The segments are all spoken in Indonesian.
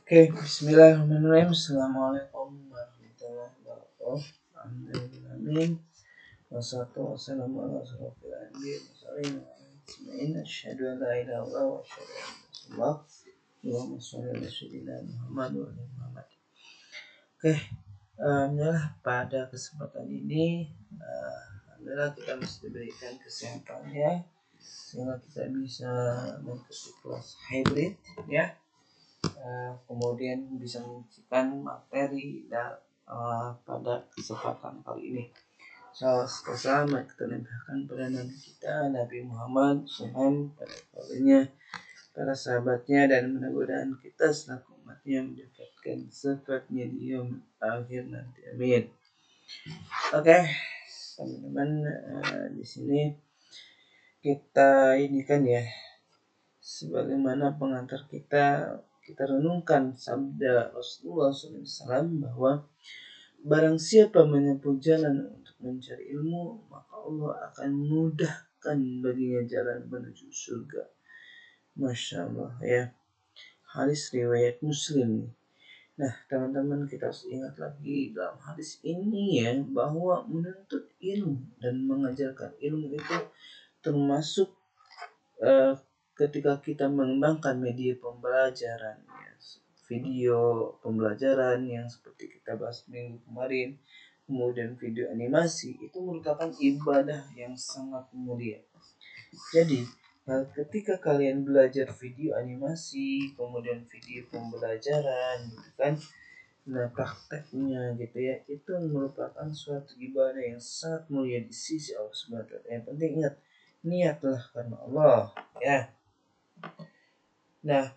Oke, bismillahirrahmanirrahim. Assalamualaikum warahmatullahi wabarakatuh. Alhamdulillah. Wassalatu wassalamu ala asyrofil anbiya'i wal mursalin ajma'in. Asyhadu an la ilaha illallah wa asyhadu anna Rasulullah. Allahumma shalli ala sayyidina Muhammad wa ala Muhammad. Oke, alhamdulillah pada kesempatan ini alhamdulillah kita masih diberikan kesehatannya sehingga kita bisa mengikuti kelas hybrid ya. Kemudian bisa menyaksikan materi pada kesempatan kali ini. Selamat kita limpahkan pada Nabi kita Nabi Muhammad SAW, pada keluarganya, para sahabatnya, dan mudah-mudahan kita selaku umatnya mendapatkan syafaatnya di yaum akhir nanti. Amin. Oke, teman-teman, di sini kita ini kan ya, sebagaimana pengantar kita renungkan sabda Rasulullah SAW bahwa barang siapa menempuh jalan untuk mencari ilmu, maka Allah akan mudahkan baginya jalan menuju surga. Masya Allah ya. Hadis riwayat Muslim. Nah, teman-teman, kita harus ingat lagi dalam hadis ini ya, bahwa menuntut ilmu dan mengajarkan ilmu itu termasuk ketika kita mengembangkan media pembelajaran ya, video pembelajaran yang seperti kita bahas minggu kemarin, kemudian video animasi, itu merupakan ibadah yang sangat mulia. Jadi ketika kalian belajar video animasi, kemudian video pembelajaran gitu kan, nah prakteknya gitu ya, itu merupakan suatu ibadah yang sangat mulia di sisi Allah Subhanahu wa Ta'ala. Yang penting ingat, niatlah karena Allah ya. Nah,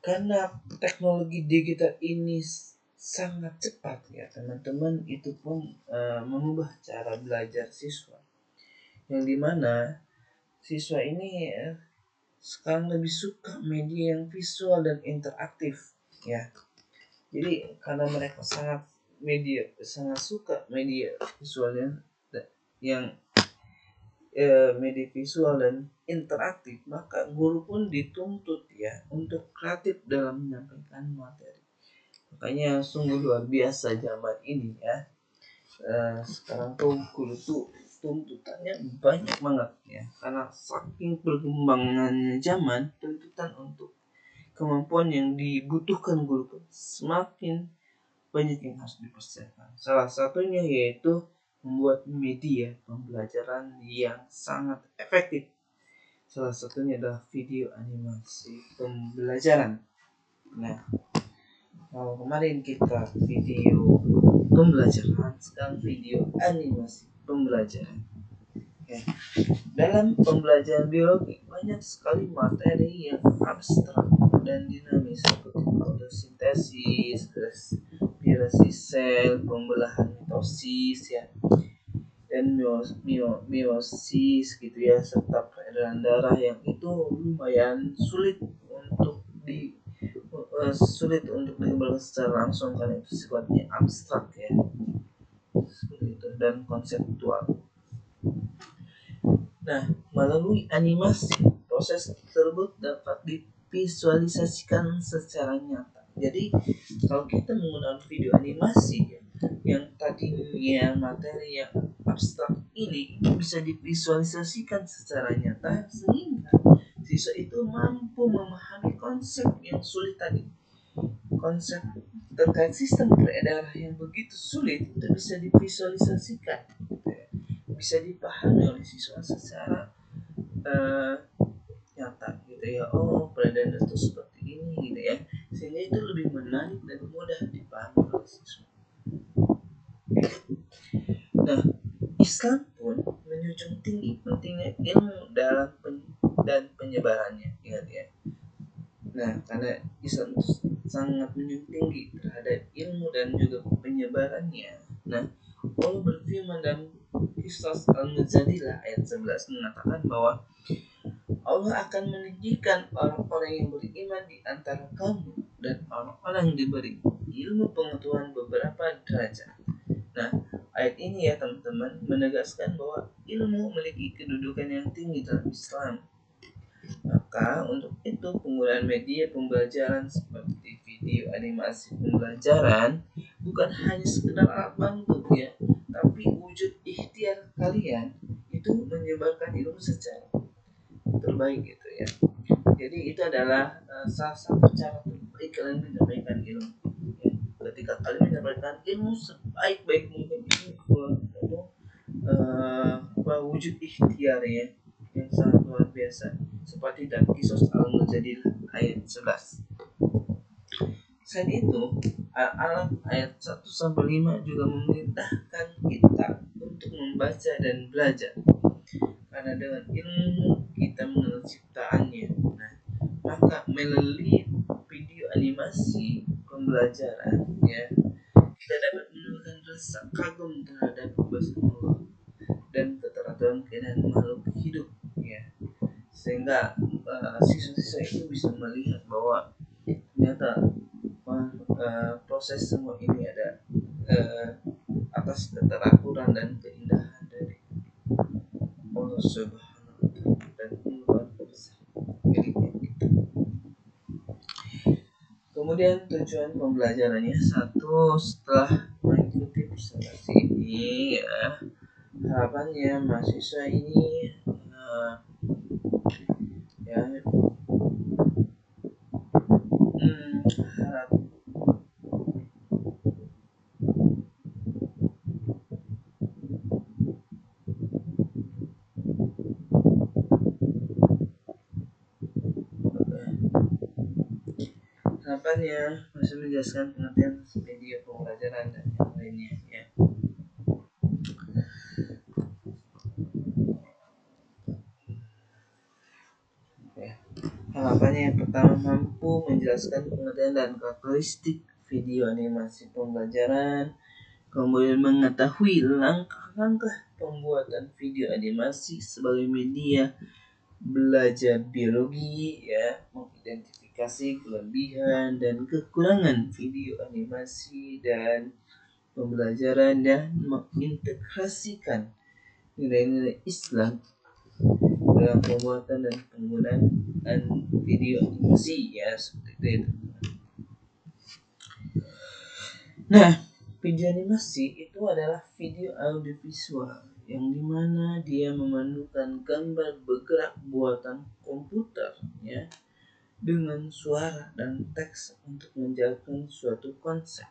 karena teknologi digital ini sangat cepat ya teman-teman, itu pun mengubah cara belajar siswa, yang dimana siswa ini sekarang lebih suka media yang visual dan interaktif ya. Jadi karena mereka sangat suka media visualnya yang media visual dan interaktif, maka guru pun dituntut ya untuk kreatif dalam menyampaikan materi. Makanya sungguh luar biasa zaman ini ya. Sekarang tuh guru tuh tuntutannya banyak banget ya, karena saking perkembangannya zaman, tuntutan untuk kemampuan yang dibutuhkan guru pun semakin banyak yang harus dipersiapkan. Salah satunya yaitu membuat media pembelajaran yang sangat efektif. Salah satunya adalah video animasi pembelajaran. Nah, kalau kemarin kita video pembelajaran, sekarang video animasi pembelajaran. Ya. Dalam pembelajaran biologi banyak sekali materi yang abstrak dan dinamis seperti fotosintesis, respirasi sel, pembelahan mitosis ya, dan meiosis gitu ya, serta peredaran darah yang itu lumayan sulit untuk digambarkan secara langsung karena itu sifatnya abstrak ya, seperti itu, dan konseptual. Nah, melalui animasi, proses tersebut dapat divisualisasikan secara nyata. Jadi, kalau kita menggunakan video animasi ya, yang tadinya materi yang abstrak ini bisa divisualisasikan secara nyata, sehingga siswa itu mampu memahami konsep yang sulit tadi. Konsep terkait sistem peredaran yang begitu sulit itu bisa divisualisasikan, bisa dipahami oleh siswa secara nyata gitu ya. Oh, peredaran itu seperti ini gitu ya, sehingga itu lebih menarik dan mudah dipahami oleh siswa. Nah, Islam pun menjunjung tinggi pentingnya ilmu dalam dan penyebarannya, ingat ya. Nah, karena Islam sangat menjunjung tinggi terhadap ilmu dan juga penyebarannya. Nah, Allah berfirman dalam Kisah Al-Mujadilah ayat 11 mengatakan bahwa Allah akan meninggikan orang-orang yang beriman di antara kamu dan orang-orang yang diberi ilmu pengetahuan beberapa derajat. Nah, ayat ini ya teman-teman menegaskan bahwa ilmu memiliki kedudukan yang tinggi dalam Islam. Maka untuk itu penggunaan penggunaan media pembelajaran seperti video animasi pembelajaran bukan hanya sekedar alat bantu ya, tapi wujud ikhtiar kalian itu menyebarkan ilmu secara terbaik gitu ya. Jadi itu adalah salah satu cara terbaik kalian menyampaikan ilmu ya. Ketika kalian menyampaikan ilmu sebaik-baik mungkin itu wujud ikhtiar ya yang sangat luar biasa, seperti dalam Qisas Al-Mujadilah ayat 11. Selain itu, Al-Alaq ayat 1 sampai 5 juga memerintahkan kita untuk membaca dan belajar. Karena dengan ilmu kita mengenal ciptaannya. Nah, maka melalui video animasi pembelajaran ya, kita dapat menemukan rasa kagum terhadap kuasa Allah dan keteraturan keindahan makhluk hidup ya, sehingga siswa-siswa itu bisa melihat bahwa ternyata proses semua ini ada atas keteraturan dan keindahan dari Allah Subhanahu wa Ta'ala dan luar biasa miliknya kita. Kemudian tujuan pembelajarannya, satu, setelah mengikuti presentasi ini ya, harapannya mahasiswa ini ya harap harapannya masih menjelaskan pengertian media pembelajaran dan yang lainnya ya. Harapannya yang pertama, mampu menjelaskan pengertian dan karakteristik video animasi pembelajaran, kemudian mengetahui langkah-langkah pembuatan video animasi sebagai media belajar biologi ya, mengidentifikasi kelebihan dan kekurangan video animasi dan pembelajaran, dan mengintegrasikan nilai-nilai Islam dalam pembuatan dan penggunaan video animasi ya, seperti itu. Nah, video animasi itu adalah video audiovisual yang dimana dia memandukan gambar bergerak buatan komputer ya, dengan suara dan teks untuk menjelaskan suatu konsep.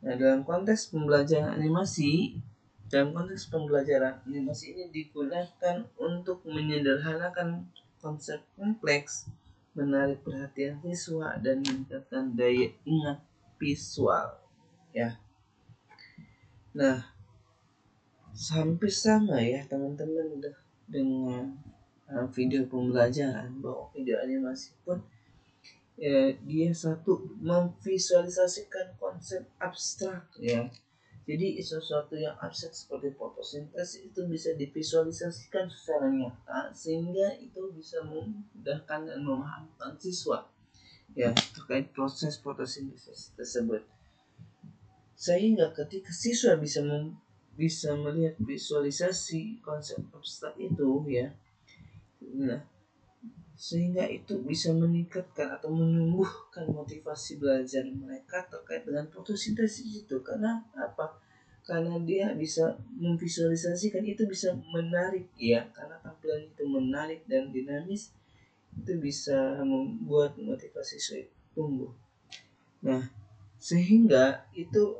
Nah, dalam konteks pembelajaran animasi ini digunakan untuk menyederhanakan konsep kompleks, menarik perhatian siswa dan meningkatkan daya ingat visual ya. Nah, hampir sama ya teman-teman dengan video pembelajaran, bahwa video animasi pun dia satu memvisualisasikan konsep abstrak ya. Jadi sesuatu yang abstrak seperti fotosintesis itu bisa divisualisasikan secara nyata, sehingga itu bisa memudahkan dan memahamkan siswa ya terkait proses fotosintesis tersebut. Sehingga ketika siswa bisa melihat visualisasi konsep abstrak itu ya, nah, sehingga itu bisa meningkatkan atau menumbuhkan motivasi belajar mereka terkait dengan fotosintesis itu. Karena apa? Karena dia bisa memvisualisasikan, itu bisa menarik ya, karena tampilan itu menarik dan dinamis, itu bisa membuat motivasi siswa tumbuh. Nah, sehingga itu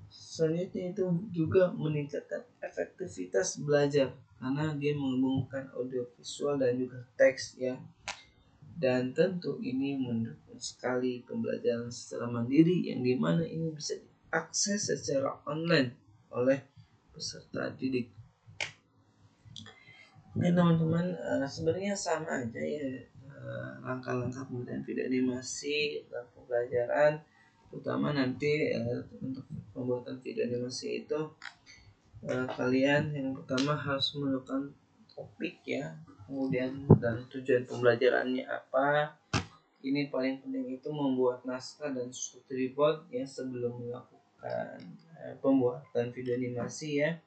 selanjutnya itu juga meningkatkan efektivitas belajar, karena dia menggabungkan audio visual dan juga teks ya. Dan tentu ini mendukung sekali pembelajaran secara mandiri, yang dimana ini bisa diakses secara online oleh peserta didik. Oke teman-teman, sebenarnya sama aja ya langkah-langkah pembelajaran video animasi dalam pembelajaran, terutama nanti untuk pembuatan video animasi itu kalian yang pertama harus menemukan topik ya, kemudian dan tujuan pembelajarannya apa. Ini paling penting itu membuat naskah dan storyboard ya sebelum melakukan pembuatan video animasi ya.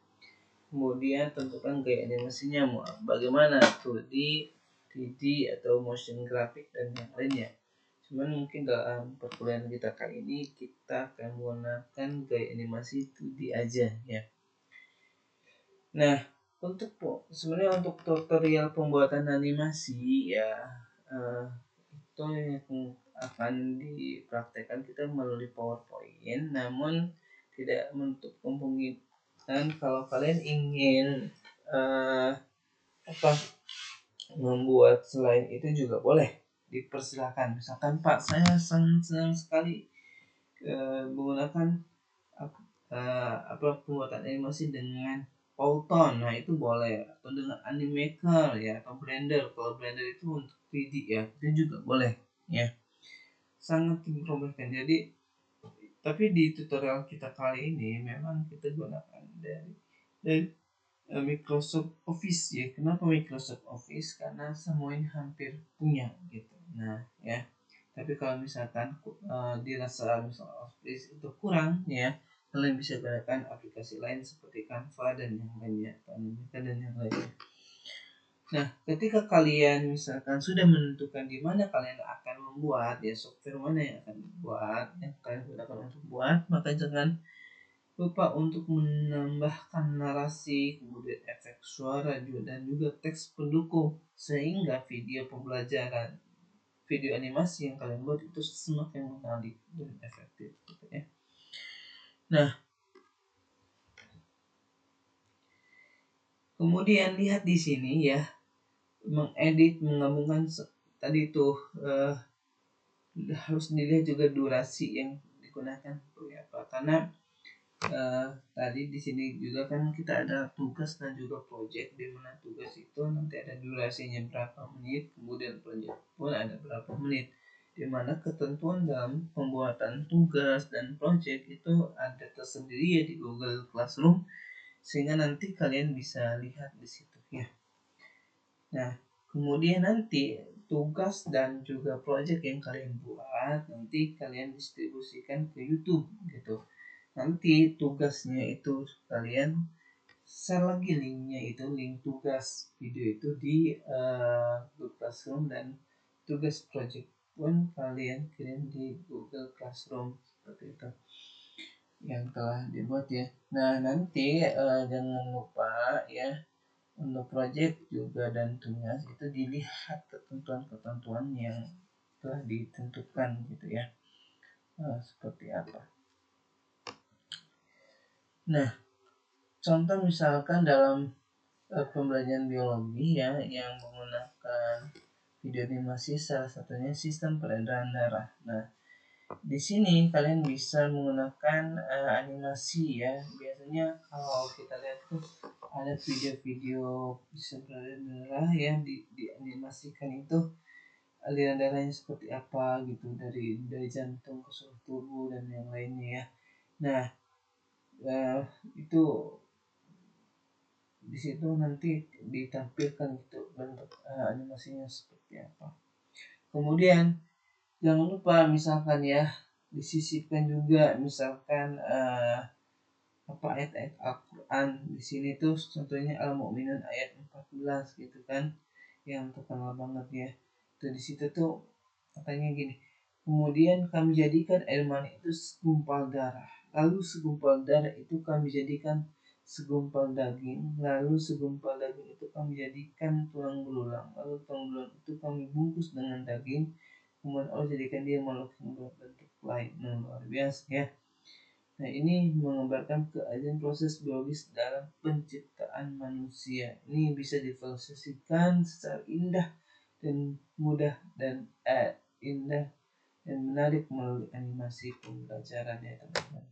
Kemudian tentukan gaya animasinya mau bagaimana, 2D, 3D atau motion graphic dan yang lainnya. Cuman mungkin dalam perkuliahan kita kali ini kita akan menggunakan gaya animasi 2D aja ya. Nah, sebenarnya untuk tutorial pembuatan animasi ya itu yang akan dipraktekkan kita melalui PowerPoint, namun tidak menutup kemungkinan kalau kalian ingin membuat slide itu juga boleh, dipersilakan. Misalkan Pak, saya senang sekali menggunakan pembuatan animasi dengan Powtoon, nah itu boleh, atau dengan Animaker ya, atau Blender. Kalau Blender itu untuk 3D ya, itu juga boleh ya, sangat diperbolehkan. Jadi tapi di tutorial kita kali ini memang kita gunakan dari Microsoft Office ya. Kenapa Microsoft Office? Karena semuanya hampir punya gitu. Nah ya, tapi kalau misalkan dirasa Microsoft Office itu kurang ya, kalian bisa gunakan aplikasi lain seperti Canva dan yang lainnya, dan yang lainnya. Nah, ketika kalian misalkan sudah menentukan di mana kalian akan membuat ya, software mana yang akan dibuat, yang kalian gunakan untuk buat, maka jangan lupa untuk menambahkan narasi, kemudian efek suara dan juga teks pendukung, sehingga video pembelajaran, video animasi yang kalian buat itu semakin menarik dan efektif gitu ya. Nah, kemudian lihat di sini ya, mengedit, menggabungkan tadi itu harus dilihat juga durasi yang digunakan apa, karena tadi di sini juga kan kita ada tugas dan juga project, di mana tugas itu nanti ada durasinya berapa menit, kemudian project pun ada berapa menit, di mana ketentuan dalam pembuatan tugas dan project itu ada tersendiri ya di Google Classroom, sehingga nanti kalian bisa lihat di situ ya. Nah, kemudian nanti tugas dan juga project yang kalian buat nanti kalian distribusikan ke YouTube gitu. Nanti tugasnya itu kalian share lagi linknya, itu link tugas video itu di Google Classroom, dan tugas project pun kalian kirim di Google Classroom seperti itu yang telah dibuat ya. Nah nanti jangan lupa ya, untuk project juga dan tugas itu dilihat ketentuan-ketentuan yang telah ditentukan gitu ya, seperti apa. Nah, contoh misalkan dalam pembelajaran biologi ya, yang menggunakan video animasi, salah satunya sistem peredaran darah. Nah, di sini kalian bisa menggunakan animasi ya. Biasanya kalau kita lihat tuh ada video-video sistem peredaran darah yang dianimasikan itu aliran darahnya seperti apa gitu, dari jantung ke seluruh tubuh dan yang lainnya ya. Nah, itu di situ nanti ditampilkan gitu bentuk animasinya seperti apa. Kemudian jangan lupa misalkan ya, disisipkan juga misalkan ayat-ayat Al-Quran. Di sini tuh contohnya Al-Mu'minun ayat 14 gitu kan, yang terkenal banget ya. Tuh di situ tuh katanya gini, kemudian kami jadikan air mani itu segumpal darah, lalu segumpal darah itu kami jadikan segumpal daging, lalu segumpal daging itu kami jadikan tulang belulang, lalu tulang belulang itu kami bungkus dengan daging, kemudian Allah jadikan dia makhluk yang berbentuk lain. Nah, luar biasa ya. Nah, ini menggambarkan keajaiban proses biologis dalam penciptaan manusia. Ini bisa diprosesikan secara indah dan mudah dan indah dan menarik melalui animasi pembelajaran ya teman-teman.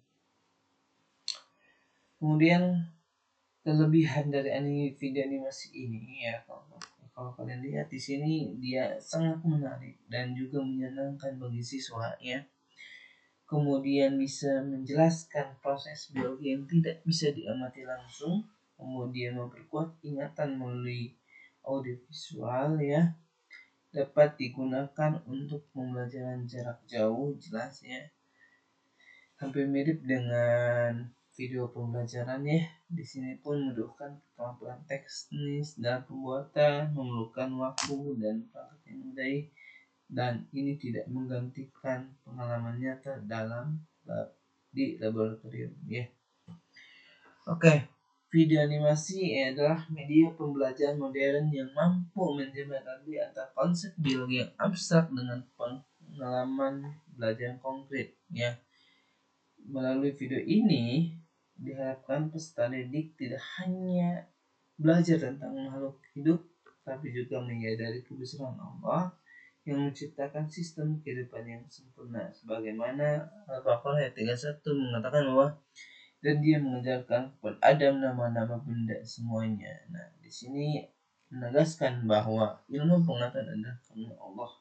Kemudian kelebihan dari video animasi ini ya, kalau kalian lihat di sini dia sangat menarik dan juga menyenangkan bagi siswa ya. Kemudian bisa menjelaskan proses biologi yang tidak bisa diamati langsung, kemudian memperkuat ingatan melalui audiovisual ya, dapat digunakan untuk pembelajaran jarak jauh, jelas ya, hampir mirip dengan video pembelajaran ya. Di sini pun membutuhkan kemampuan teknis dalam pembuatan, memerlukan waktu dan perangkat yang mudah, dan ini tidak menggantikan pengalaman nyata dalam di laboratorium ya. Oke, video animasi adalah media pembelajaran modern yang mampu menjembatani antara konsep biologi yang abstrak dengan pengalaman belajar yang konkret ya. Melalui video ini diharapkan peserta didik tidak hanya belajar tentang makhluk hidup, tapi juga menyadari kebesaran Allah yang menciptakan sistem kehidupan yang sempurna, sebagaimana Al-Baqarah ayat 31 mengatakan bahwa dan dia mengajarkan kepada Adam nama-nama benda semuanya. Nah, di sini menegaskan bahwa ilmu pengetahuan adalah karena Allah.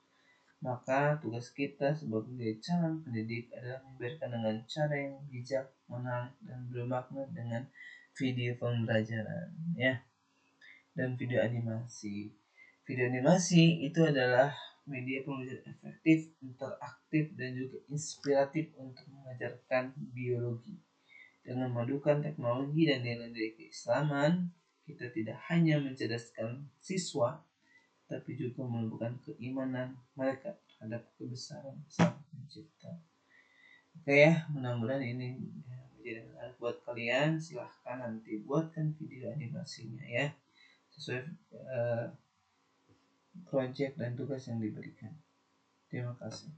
Maka tugas kita sebagai calon pendidik adalah memberikan dengan cara yang bijak, menarik dan bermakna dengan video pembelajaran ya. Dan video animasi. Video animasi itu adalah media pembelajaran efektif, interaktif dan juga inspiratif untuk mengajarkan biologi. Dengan memadukan teknologi dan nilai-nilai keislaman, kita tidak hanya mencerdaskan siswa, tapi juga menumbuhkan keimanan mereka terhadap kebesaran Sang Pencipta. Oke ya, mudah-mudahan ini menjadi menarik buat kalian. Silahkan nanti buatkan video animasinya ya, sesuai project dan tugas yang diberikan. Terima kasih.